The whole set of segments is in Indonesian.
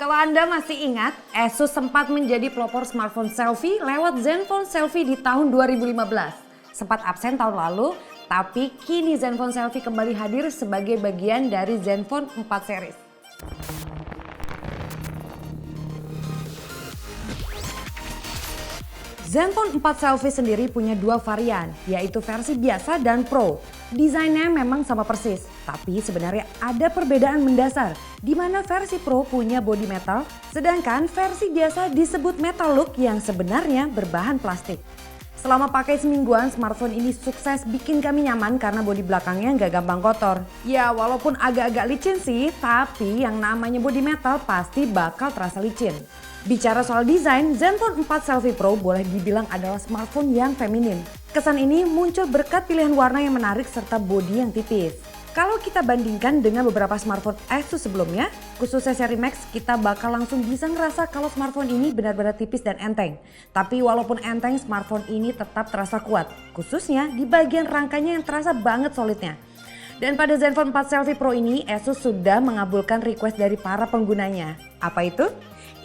Kalau Anda masih ingat, Asus sempat menjadi pelopor smartphone selfie lewat Zenfone Selfie di tahun 2015. Sempat absen tahun lalu, tapi kini Zenfone Selfie kembali hadir sebagai bagian dari Zenfone 4 series. Zenfone 4 Selfie sendiri punya dua varian, yaitu versi biasa dan Pro. Desainnya memang sama persis, tapi sebenarnya ada perbedaan mendasar, di mana versi Pro punya body metal, sedangkan versi biasa disebut metal look yang sebenarnya berbahan plastik. Selama pakai semingguan, smartphone ini sukses bikin kami nyaman karena bodi belakangnya nggak gampang kotor. Ya walaupun agak-agak licin sih, tapi yang namanya bodi metal pasti bakal terasa licin. Bicara soal desain, Zenfone 4 Selfie Pro boleh dibilang adalah smartphone yang feminim. Kesan ini muncul berkat pilihan warna yang menarik serta bodi yang tipis. Kalau kita bandingkan dengan beberapa smartphone Asus sebelumnya, khususnya seri Max, kita bakal langsung bisa ngerasa kalau smartphone ini benar-benar tipis dan enteng. Tapi walaupun enteng, smartphone ini tetap terasa kuat, khususnya di bagian rangkanya yang terasa banget solidnya. Dan pada Zenfone 4 Selfie Pro ini, Asus sudah mengabulkan request dari para penggunanya. Apa itu?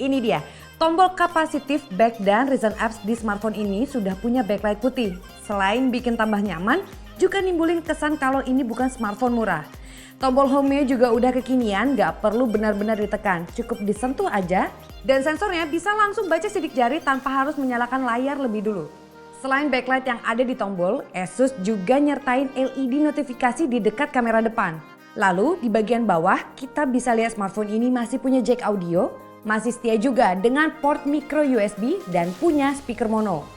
Ini dia, tombol kapasitif back dan recent apps di smartphone ini sudah punya backlight putih. Selain bikin tambah nyaman, juga nimbulin kesan kalau ini bukan smartphone murah. Tombol home-nya juga udah kekinian, gak perlu benar-benar ditekan, cukup disentuh aja. Dan sensornya bisa langsung baca sidik jari tanpa harus menyalakan layar lebih dulu. Selain backlight yang ada di tombol, Asus juga nyertain LED notifikasi di dekat kamera depan. Lalu di bagian bawah kita bisa lihat smartphone ini masih punya jack audio, masih setia juga dengan port micro USB dan punya speaker mono.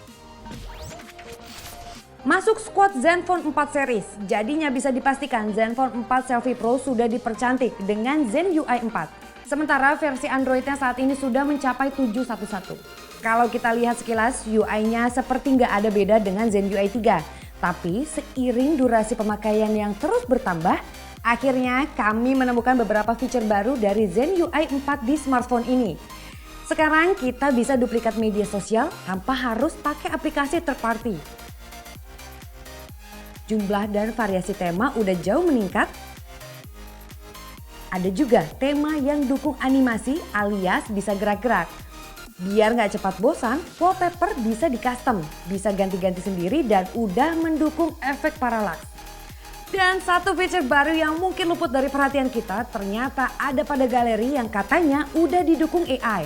Masuk squad Zenfone 4 series, jadinya bisa dipastikan Zenfone 4 Selfie Pro sudah dipercantik dengan Zen UI 4. Sementara versi Androidnya saat ini sudah mencapai 711. Kalau kita lihat sekilas, UI-nya seperti nggak ada beda dengan Zen UI 3. Tapi seiring durasi pemakaian yang terus bertambah, akhirnya kami menemukan beberapa fitur baru dari Zen UI 4 di smartphone ini. Sekarang kita bisa duplikat media sosial tanpa harus pakai aplikasi third party. Jumlah dan variasi tema udah jauh meningkat. Ada juga tema yang dukung animasi alias bisa gerak-gerak. Biar nggak cepat bosan, wallpaper bisa di custom, bisa ganti-ganti sendiri dan udah mendukung efek parallax. Dan satu fitur baru yang mungkin luput dari perhatian kita ternyata ada pada galeri yang katanya udah didukung AI.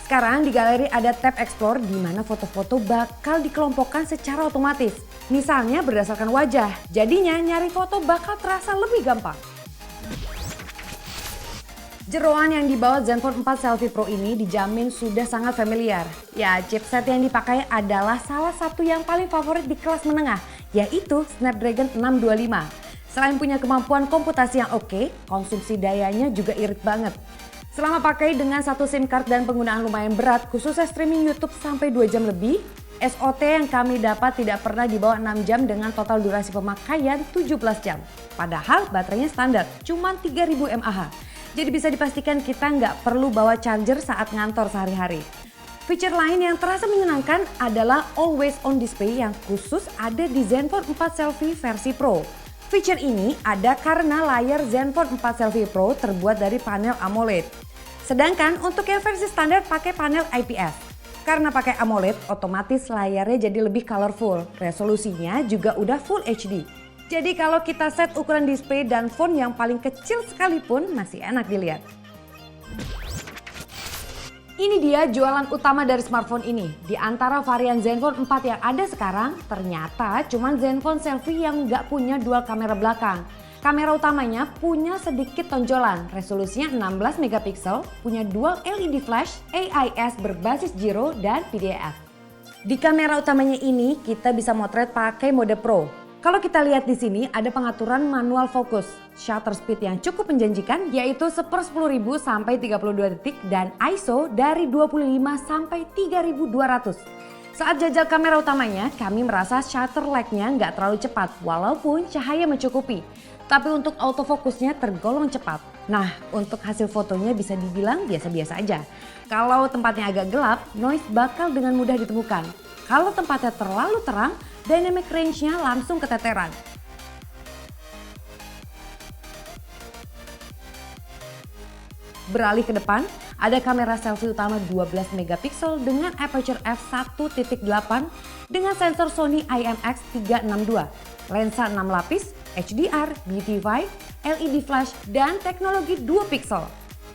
Sekarang di galeri ada tab Explore di mana foto-foto bakal dikelompokkan secara otomatis. Misalnya berdasarkan wajah, jadinya nyari foto bakal terasa lebih gampang. Jeroan yang dibawa Zenfone 4 Selfie Pro ini dijamin sudah sangat familiar. Ya, chipset yang dipakai adalah salah satu yang paling favorit di kelas menengah, yaitu Snapdragon 625. Selain punya kemampuan komputasi yang oke, konsumsi dayanya juga irit banget. Selama pakai dengan satu SIM card dan penggunaan lumayan berat, khususnya streaming YouTube sampai 2 jam lebih, SOT yang kami dapat tidak pernah di bawah 6 jam dengan total durasi pemakaian 17 jam. Padahal baterainya standar, cuma 3000 mAh. Jadi bisa dipastikan kita nggak perlu bawa charger saat ngantor sehari-hari. Fitur lain yang terasa menyenangkan adalah Always On Display yang khusus ada di Zenfone 4 Selfie versi Pro. Fitur ini ada karena layar Zenfone 4 Selfie Pro terbuat dari panel AMOLED. Sedangkan untuk yang versi standar pakai panel IPS. Karena pakai AMOLED, otomatis layarnya jadi lebih colorful. Resolusinya juga udah Full HD. Jadi kalau kita set ukuran display dan font yang paling kecil sekalipun masih enak dilihat. Ini dia jualan utama dari smartphone ini. Di antara varian Zenfone 4 yang ada sekarang, ternyata cuma Zenfone Selfie yang nggak punya dual kamera belakang. Kamera utamanya punya sedikit tonjolan, resolusinya 16 megapiksel, punya dual LED flash, AIS berbasis gyro, dan PDAF. Di kamera utamanya ini kita bisa motret pakai mode Pro. Kalau kita lihat di sini ada pengaturan manual fokus, shutter speed yang cukup menjanjikan yaitu 1/10.000 sampai 32 detik dan ISO dari 25 sampai 3200. Saat jajal kamera utamanya, kami merasa shutter lag-nya nggak terlalu cepat walaupun cahaya mencukupi. Tapi untuk autofokusnya tergolong cepat. Nah, untuk hasil fotonya bisa dibilang biasa-biasa aja. Kalau tempatnya agak gelap, noise bakal dengan mudah ditemukan. Kalau tempatnya terlalu terang, dynamic range-nya langsung keteteran. Beralih ke depan, ada kamera selfie utama 12 megapiksel dengan aperture f1.8 dengan sensor Sony IMX362, lensa 6 lapis, HDR, beautify, LED flash, dan teknologi 2 piksel.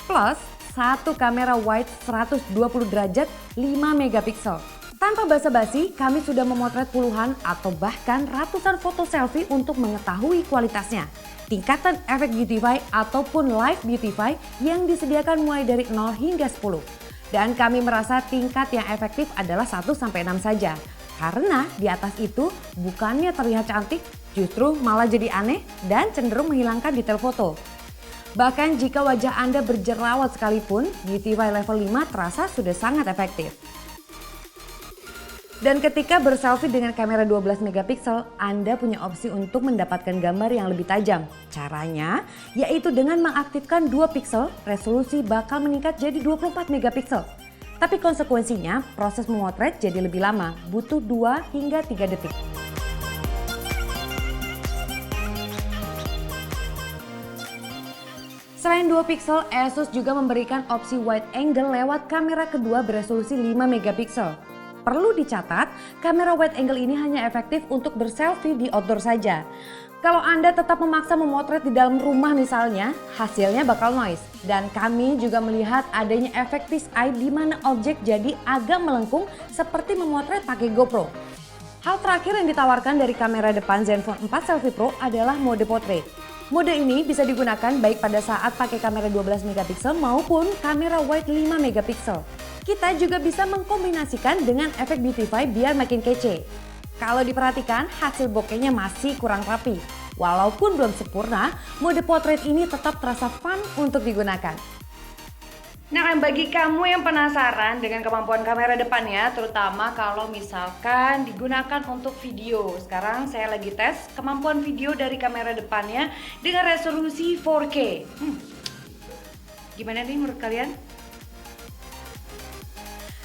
Plus, satu kamera wide 120 derajat 5 megapiksel. Tanpa basa-basi, kami sudah memotret puluhan atau bahkan ratusan foto selfie untuk mengetahui kualitasnya. Tingkatan efek beautify ataupun live beautify yang disediakan mulai dari 0 hingga 10. Dan kami merasa tingkat yang efektif adalah 1-6 saja. Karena di atas itu bukannya terlihat cantik, justru malah jadi aneh dan cenderung menghilangkan detail foto. Bahkan jika wajah Anda berjerawat sekalipun, beautify level 5 terasa sudah sangat efektif. Dan ketika berselfie dengan kamera 12 megapiksel, Anda punya opsi untuk mendapatkan gambar yang lebih tajam. Caranya yaitu dengan mengaktifkan 2 piksel, resolusi bakal meningkat jadi 24 megapiksel. Tapi konsekuensinya proses memotret jadi lebih lama, butuh 2 hingga 3 detik. Selain 2 piksel, Asus juga memberikan opsi wide angle lewat kamera kedua beresolusi 5 megapiksel. Perlu dicatat, kamera wide angle ini hanya efektif untuk berselfie di outdoor saja. Kalau Anda tetap memaksa memotret di dalam rumah misalnya, hasilnya bakal noise. Dan kami juga melihat adanya efek fish eye di mana objek jadi agak melengkung seperti memotret pakai GoPro. Hal terakhir yang ditawarkan dari kamera depan Zenfone 4 Selfie Pro adalah mode portrait. Mode ini bisa digunakan baik pada saat pakai kamera 12 megapiksel maupun kamera wide 5 megapiksel. Kita juga bisa mengkombinasikan dengan efek beautify biar makin kece. Kalau diperhatikan, hasil bokehnya masih kurang rapi. Walaupun belum sempurna, mode portrait ini tetap terasa fun untuk digunakan. Nah, bagi kamu yang penasaran dengan kemampuan kamera depannya, terutama kalau misalkan digunakan untuk video. Sekarang saya lagi tes kemampuan video dari kamera depannya dengan resolusi 4K. Gimana nih menurut kalian?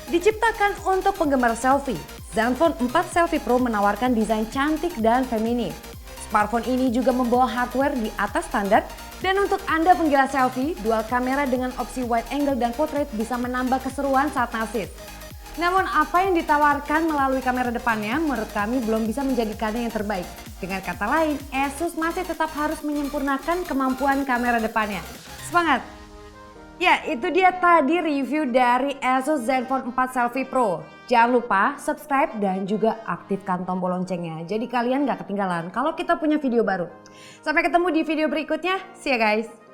Diciptakan untuk penggemar selfie, Zenfone 4 Selfie Pro menawarkan desain cantik dan feminim. Smartphone ini juga membawa hardware di atas standar dan untuk Anda penggila selfie, dual kamera dengan opsi wide angle dan portrait bisa menambah keseruan saat nasis. Namun apa yang ditawarkan melalui kamera depannya menurut kami belum bisa menjadikannya yang terbaik. Dengan kata lain, Asus masih tetap harus menyempurnakan kemampuan kamera depannya. Semangat! Ya, itu dia tadi review dari Asus Zenfone 4 Selfie Pro. Jangan lupa subscribe dan juga aktifkan tombol loncengnya. Jadi kalian gak ketinggalan kalau kita punya video baru. Sampai ketemu di video berikutnya. See ya guys!